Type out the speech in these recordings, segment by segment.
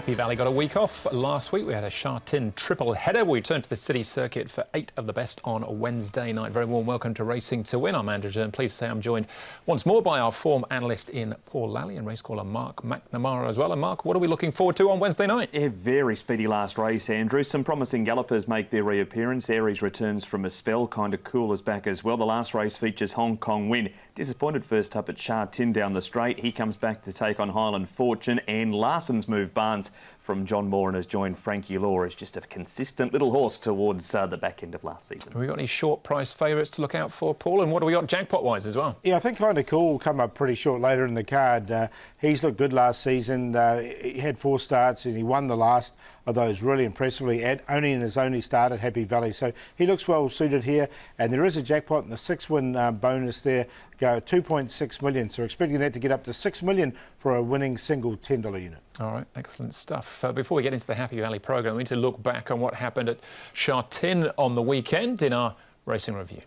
Happy Valley got a week off. Last week we had a Sha-Tin triple header. We returned to the city circuit for 8 of the best on a Wednesday night. Very warm welcome to Racing to Win. I'm Andrew, and pleased to say I'm joined once more by our form analyst in Paul Lally and race caller Mark McNamara as well. And Mark, what are we looking forward to on Wednesday night? A very speedy last race, Andrew. Some promising gallopers make their reappearance. Aries returns from a spell. Kind of Cool is back as well. The last race features Hong Kong Win. Disappointed first up at Sha-Tin down the straight. He comes back to take on Highland Fortune, and Larson's Move Barnes from John Moore and has joined Frankie Law as just a consistent little horse towards the back end of last season. Have we got any short price favourites to look out for, Paul? And what do we got jackpot-wise as well? Yeah, I think Kind of Cool will come up pretty short later in the card. He's looked good last season. He had 4 starts and he won the last of those really impressively, only in his only start at Happy Valley. So he looks well suited here. And there is a jackpot in the 6-win bonus there, go 2.6 million. So we're expecting that to get up to 6 million for a winning single $10 unit. All right, excellent stuff. Before we get into the Happy Valley programme, we need to look back on what happened at Sha-Tin on the weekend in our racing review.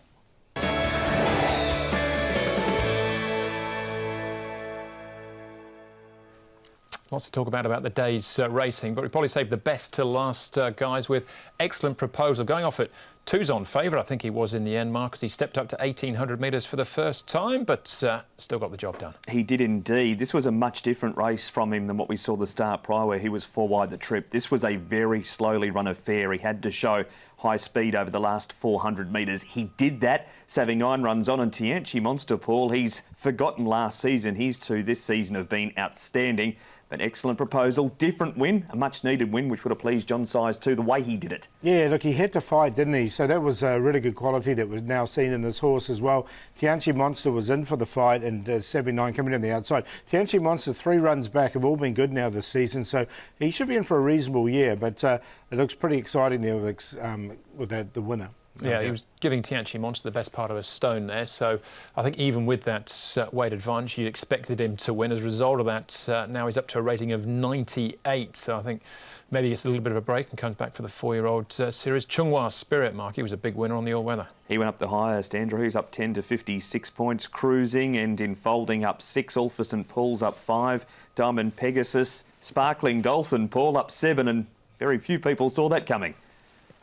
Lots to talk about the day's racing, but we probably saved the best till last, guys, with excellent proposal. Going off at 2's on favour, I think he was in the end, Mark, as he stepped up to 1,800 metres for the first time, but still got the job done. He did indeed. This was a much different race from him than what we saw the start prior, where he was 4 wide the trip. This was a very slowly run affair. He had to show high speed over the last 400 metres. He did that, saving 9 runs on, and Tianchi Monster, Paul, he's forgotten last season. His 2 this season have been outstanding. But excellent proposal, different win, a much needed win, which would have pleased John Size too, the way he did it. Yeah, look, he had to fight, didn't he? So that was a really good quality that was now seen in this horse as well. Tianchi Monster was in for the fight, and 79 coming on the outside. Tianchi Monster, 3 runs back, have all been good now this season, so he should be in for a reasonable year, but it looks pretty exciting there with the winner. Yeah, he was giving Tianchi Monster the best part of a stone there. So I think even with that weight advantage, you expected him to win. As a result of that, now he's up to a rating of 98. So I think maybe it's a little bit of a break and comes back for the 4-year-old series. Chunghwa Spirit, Mark, he was a big winner on the all-weather. He went up the highest, Andrew. He's up 10 to 56 points. Cruising and Enfolding up 6. Ulfa St Paul's up 5. Diamond Pegasus. Sparkling Dolphin, Paul, up 7. And very few people saw that coming.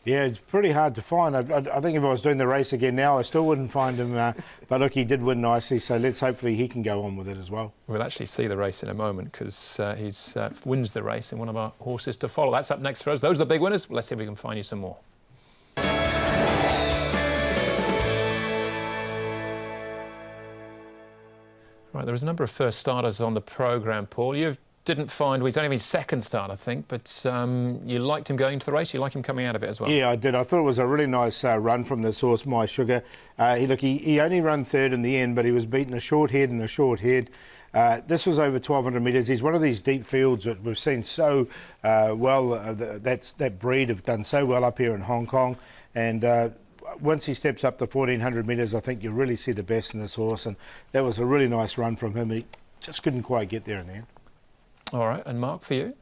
Yeah, it's pretty hard to find. I think if I was doing the race again now, I still wouldn't find him. But look, he did win nicely, so hopefully he can go on with it as well. We'll actually see the race in a moment because he wins the race and one of our horses to follow. That's up next for us. Those are the big winners. Let's see if we can find you some more. Right, there was a number of first starters on the programme, Paul. You didn't find, well, he's only been second start, I think, but you liked him going into the race. You like him coming out of it as well. Yeah, I did. I thought it was a really nice run from this horse, My Sugar. He only ran 3rd in the end, but he was beaten a short head and a short head. This was over 1,200 metres. He's one of these deep fields that we've seen so well. That breed have done so well up here in Hong Kong. And once he steps up to 1,400 metres, I think you really see the best in this horse. And that was a really nice run from him. And he just couldn't quite get there in the end. All right, and Mark, for you?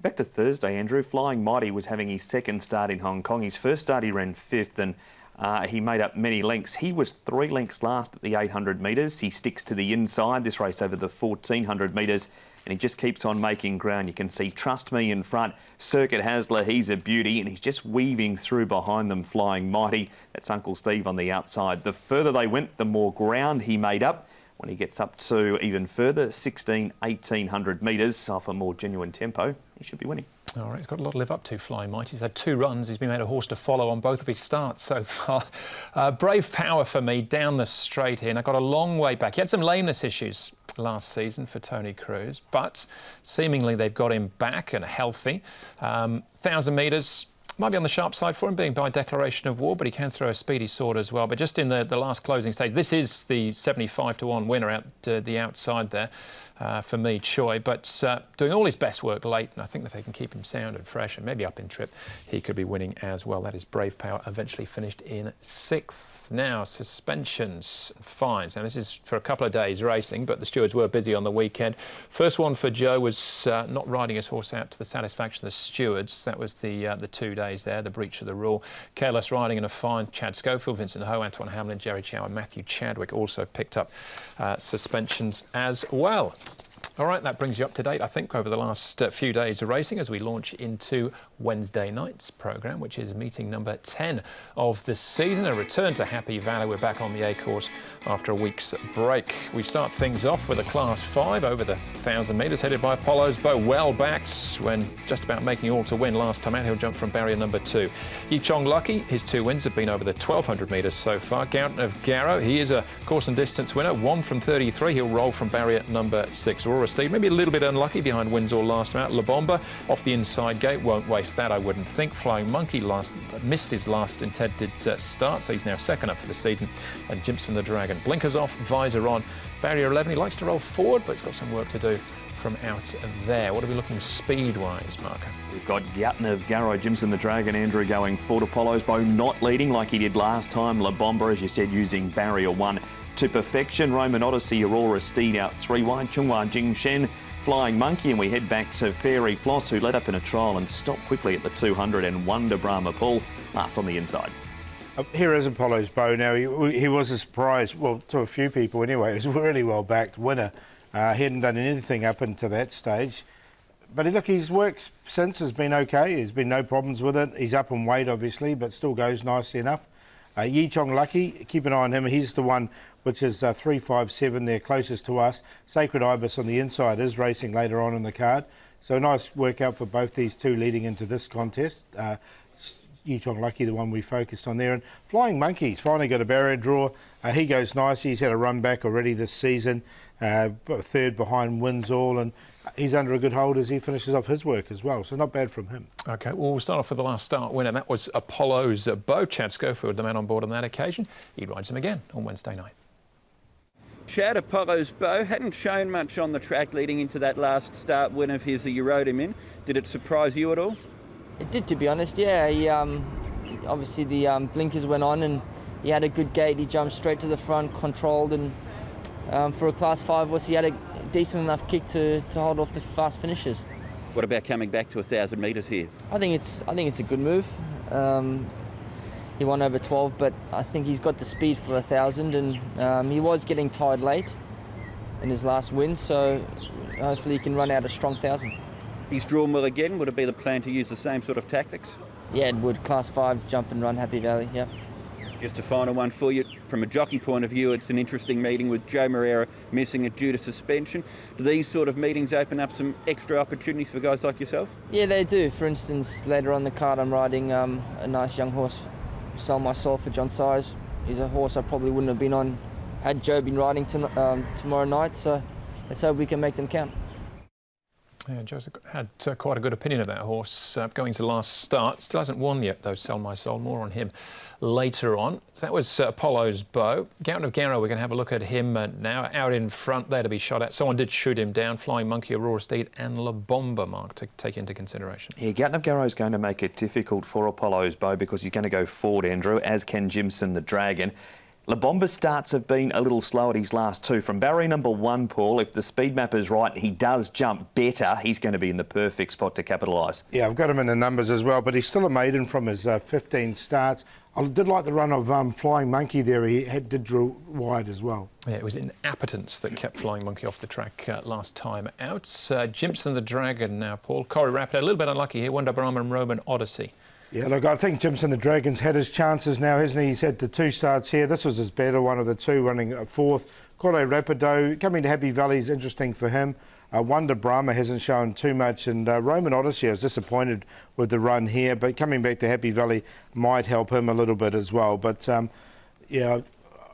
Back to Thursday, Andrew. Flying Mighty was having his 2nd start in Hong Kong. His first start he ran 5th and he made up many lengths. He was 3 lengths last at the 800 metres. He sticks to the inside this race over the 1,400 metres and he just keeps on making ground. You can see Trust Me in front. Circuit Hasler, he's a beauty and he's just weaving through behind them, Flying Mighty. That's Uncle Steve on the outside. The further they went, the more ground he made up. When he gets up to even further, 1,800 metres off a more genuine tempo, he should be winning. All right, he's got a lot to live up to, Flying Mighty. He's had 2 runs. He's been made a horse to follow on both of his starts so far. Brave Power for me down the straight here. And I got a long way back. He had some lameness issues last season for Tony Cruz, but seemingly they've got him back and healthy. 1,000 metres. Might be on the sharp side for him, being by declaration of war, but he can throw a speedy sword as well. But just in the last closing stage, this is the 75-1 winner out the outside there for me, Choi. But doing all his best work late, and I think if they can keep him sound and fresh and maybe up in trip, he could be winning as well. That is Brave Power, eventually finished in 6th. Now, suspensions and fines. Now, this is for a couple of days racing, but the stewards were busy on the weekend. First one for Joe was not riding his horse out to the satisfaction of the stewards. That was the 2 days there, the breach of the rule. Careless riding and a fine. Chad Schofield, Vincent Ho, Antoine Hamlin, Jerry Chow and Matthew Chadwick also picked up suspensions as well. All right, that brings you up to date, I think, over the last few days of racing as we launch into Wednesday night's programme, which is meeting number 10 of the season. A return to Happy Valley. We're back on the A course after a week's break. We start things off with a Class 5 over the 1,000 metres, headed by Apollo's Bow, well backed when just about making all to win last time out. He'll jump from barrier number 2. Yi Chong Lucky, his 2 wins have been over the 1,200 metres so far. Gouton of Garrow, he is a course and distance winner, 1 from 33. He'll roll from barrier number 6. Aurora Steve, maybe a little bit unlucky behind Windsor last time out. La Bomba off the inside gate, won't waste that, I wouldn't think. Flying Monkey missed his last intended start, so he's now second up for the season. And Jimson the Dragon, blinkers off, visor on, barrier 11. He likes to roll forward, but he's got some work to do from out there. What are we looking speed-wise, Marco? We've got Gouton of Garrow, Jimson the Dragon, Andrew going forward. Apollo's Bow not leading like he did last time. La Bomba, as you said, using barrier 1 to perfection. Roman Odyssey, Aurora Steed out 3 wide. Chunghua Jing Shen, Flying Monkey, and we head back to Fairy Floss, who led up in a trial and stopped quickly at the 200, and Wonder Brahma Paul last on the inside. Here is Apollo's Bow. Now, he was a surprise, well, to a few people anyway. He was a really well-backed winner. He hadn't done anything up until that stage. But look, his work since has been okay. There's been no problems with it. He's up in weight, obviously, but still goes nicely enough. Yi Chong Lucky, keep an eye on him. He's the one which is 357 there, closest to us. Sacred Ibis on the inside is racing later on in the card. So a nice workout for both these two leading into this contest. Yi Chong Lucky, the one we focused on there. And Flying Monkey's finally got a barrier draw. He goes nice. He's had a run back already this season. Third behind Windsor, and he's under a good hold as he finishes off his work as well. So not bad from him. OK, well, we'll start off with the last start winner. That was Apollo's Bow. Chad Schofield, the man on board on that occasion. He rides him again on Wednesday night. Chad, Apollo's Bow hadn't shown much on the track leading into that last start win of his that you rode him in. Did it surprise you at all? It did, to be honest, yeah. He, obviously the blinkers went on and he had a good gate. He jumped straight to the front, controlled, and for a Class 5 he had a decent enough kick to hold off the fast finishes. What about coming back to 1,000 metres here? I think it's a good move. He won over 12, but I think he's got the speed for 1,000, and he was getting tired late in his last win, so hopefully he can run out a strong 1,000. He's drawn well again. Would it be the plan to use the same sort of tactics? Yeah, it would. Class 5, jump and run Happy Valley, yeah. Just a final one for you. From a jockey point of view, it's an interesting meeting with Joe Moreira missing it due to suspension. Do these sort of meetings open up some extra opportunities for guys like yourself? Yeah, they do. For instance, later on the card, I'm riding a nice young horse, Sell My Soul, for John Sires. He's a horse I probably wouldn't have been on had Joe been riding tomorrow night, so let's hope we can make them count. Yeah, Joe's had quite a good opinion of that horse going to the last start. Still hasn't won yet, though, Sell My Soul. More on him later on. That was Apollo's Bow. Gouton of Garrow, we're going to have a look at him now. Out in front there to be shot at. Someone did shoot him down. Flying Monkey, Aurora Steed and La Bomba, Mark, to take into consideration. Yeah, Gouton of Garrow is going to make it difficult for Apollo's Bow because he's going to go forward, Andrew, as can Jimson the Dragon. La Bomba's starts have been a little slow at his last two. From barrier number 1, Paul, if the speed map is right and he does jump better, he's going to be in the perfect spot to capitalise. Yeah, I've got him in the numbers as well, but he's still a maiden from his 15 starts. I did like the run of Flying Monkey there. He did draw wide as well. Yeah, it was inappetence that kept Flying Monkey off the track last time out. Jimson the Dragon now, Paul. Corey Rapid, a little bit unlucky here. Wonder Brahma and Roman Odyssey. Yeah, look, I think Jimson the Dragon's had his chances now, hasn't he? He's had the 2 starts here. This was his better one of the 2, running a 4th. Corey Rapido, coming to Happy Valley is interesting for him. Wonder Brahma hasn't shown too much, and Roman Odyssey, I was disappointed with the run here, but coming back to Happy Valley might help him a little bit as well. But, yeah,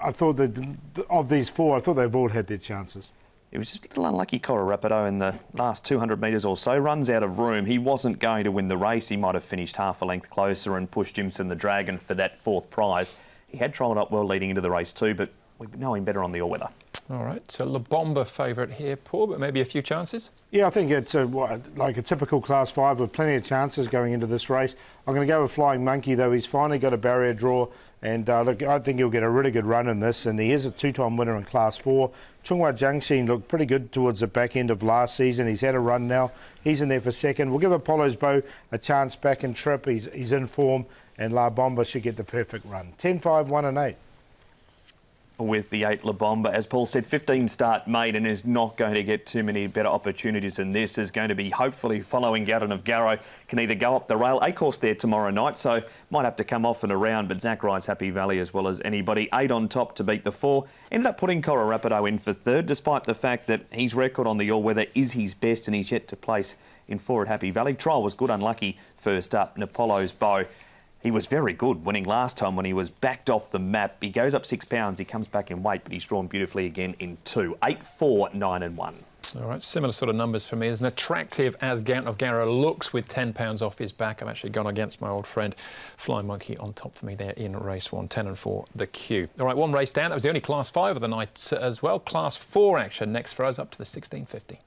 I thought that of these 4, I thought they've all had their chances. It was just a little unlucky, Corey Rapido, in the last 200 metres or so. Runs out of room. He wasn't going to win the race. He might have finished half a length closer and pushed Jimson the Dragon for that 4th prize. He had trialled up well leading into the race too, but we know him better on the all-weather. All right, so La Bomba favourite here, Paul, but maybe a few chances? Yeah, I think it's like a typical Class 5 with plenty of chances going into this race. I'm going to go with Flying Monkey, though. He's finally got a barrier draw, and look, I think he'll get a really good run in this, and he is a 2-time winner in Class 4. Chunghua Jiangxin looked pretty good towards the back end of last season. He's had a run now. He's in there for 2nd. We'll give Apollo's Bow a chance back in trip. He's in form, and La Bomba should get the perfect run. 10, 5, 1 and 8. with the 8 La Bomba. As Paul said, 15 start maiden is not going to get too many better opportunities than this. Is going to be hopefully following Garden of Garrow. Can either go up the rail, a course there tomorrow night, so might have to come off and around, but Zach rides Happy Valley as well as anybody. 8 on top to beat the 4. Ended up putting Cora Rapido in for third, despite the fact that his record on the all-weather is his best and he's yet to place in 4 at Happy Valley. Trial was good, unlucky first up. Napolo's Bow. He was very good, winning last time when he was backed off the map. He goes up 6 pounds, he comes back in weight, but he's drawn beautifully again in 2. 8, 4, 9 and 1. All right, similar sort of numbers for me. As an attractive as Garden of Garrow looks with 10 pounds off his back, I've actually gone against my old friend Flying Monkey on top for me there in race 1, 10 and 4, the Q. All right, one race down. That was the only Class 5 of the night as well. Class 4 action next for us up to the 1650.